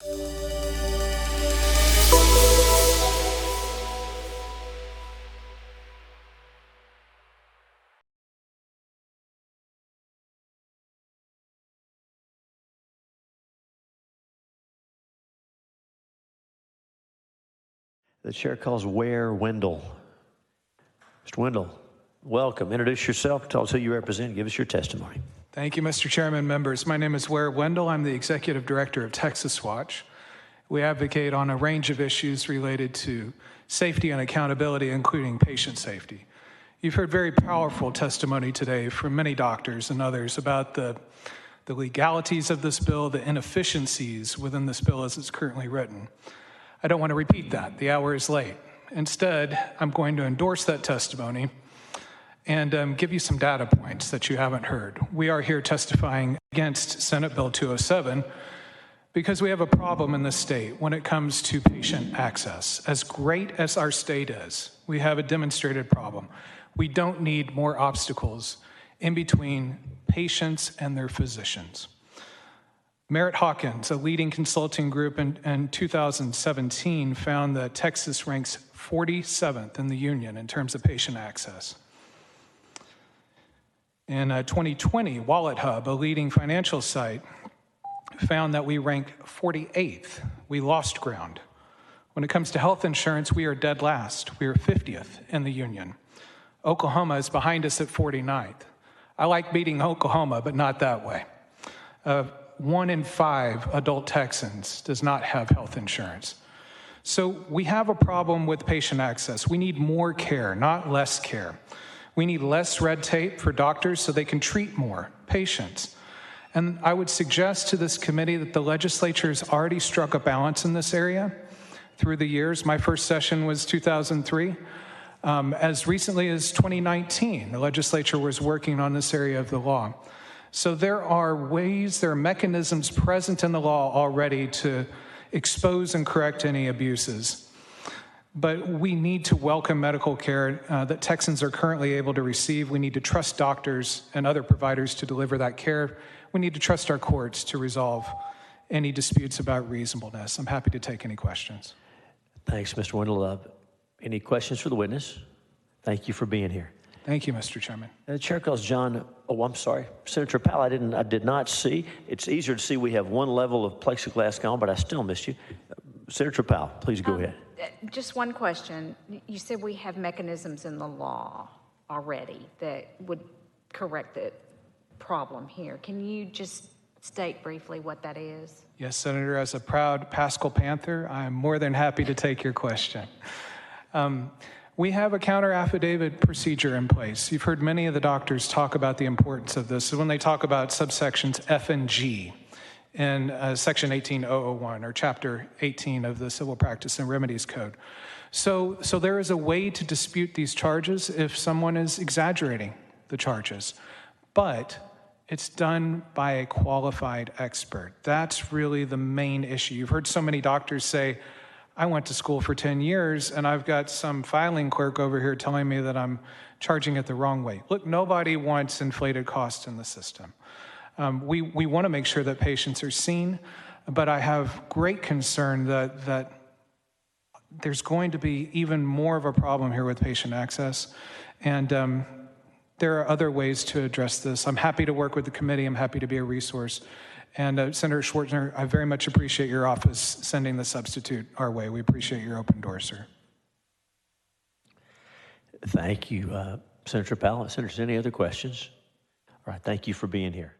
The chair calls Ware Wendell. Mr. Wendell, welcome. Introduce yourself. Tell us who you represent. Give us your testimony. Thank you, Mr. Chairman, members. My name is Ware Wendell. I'm the Executive Director of Texas Watch. We advocate on a range of issues related to safety and accountability, including patient safety. You've heard very powerful testimony today from many doctors and others about the legalities of this bill, the inefficiencies within this bill as it's currently written. I don't want to repeat that. The hour is late. Instead, I'm going to endorse that testimony and give you some data points that you haven't heard. We are here testifying against Senate Bill 207 because we have a problem in the state when it comes to patient access. As great as our state is, we have a demonstrated problem. We don't need more obstacles in between patients and their physicians. Merritt Hawkins, a leading consulting group in 2017, found that Texas ranks 47th in the union in terms of patient access. In 2020, Wallet Hub, a leading financial site, found that we rank 48th. We lost ground. When it comes to health insurance, we are dead last. We are 50th in the union. Oklahoma is behind us at 49th. I like beating Oklahoma, but not that way. 1 in 5 adult Texans does not have health insurance. So we have a problem with patient access. We need more care, not less care. We need less red tape for doctors so they can treat more patients. And I would suggest to this committee that the legislature has already struck a balance in this area through the years. My first session was 2003. As recently as 2019, the legislature was working on this area of the law. So there are ways, there are mechanisms present in the law already to expose and correct any abuses. But we need to welcome medical care that Texans are currently able to receive. We need to trust doctors and other providers to deliver that care. We need to trust our courts to resolve any disputes about reasonableness. I'm happy to take any questions. Thanks, Mr. Wendell. Any questions for the witness? Thank you for being here. Thank you, Mr. Chairman. The chair calls John, I'm sorry, Senator Powell, I did not see. It's easier to see we have one level of plexiglass on, but I still missed you. Senator Powell, please go ahead. Just one question. You said we have mechanisms in the law already that would correct the problem here. Can you just state briefly what that is? Yes, Senator, as a proud Paschal Panther, I'm more than happy to take your question. We have a counter affidavit procedure in place. You've heard many of the doctors talk about the importance of this. So when they talk about subsections F and G in section 18001 or chapter 18 of the Civil Practice and Remedies Code. So there is a way to dispute these charges if someone is exaggerating the charges, but it's done by a qualified expert. That's really the main issue. You've heard so many doctors say, I went to school for 10 years and I've got some filing clerk over here telling me that I'm charging it the wrong way. Look, nobody wants inflated costs in the system. We want to make sure that patients are seen, but I have great concern that there's going to be even more of a problem here with patient access. And there are other ways to address this. I'm happy to work with the committee. I'm happy to be a resource. And Senator Schwarzenegger, I very much appreciate your office sending the substitute our way. We appreciate your open door, sir. Thank you, Senator Powell. Senators, any other questions? All right, thank you for being here.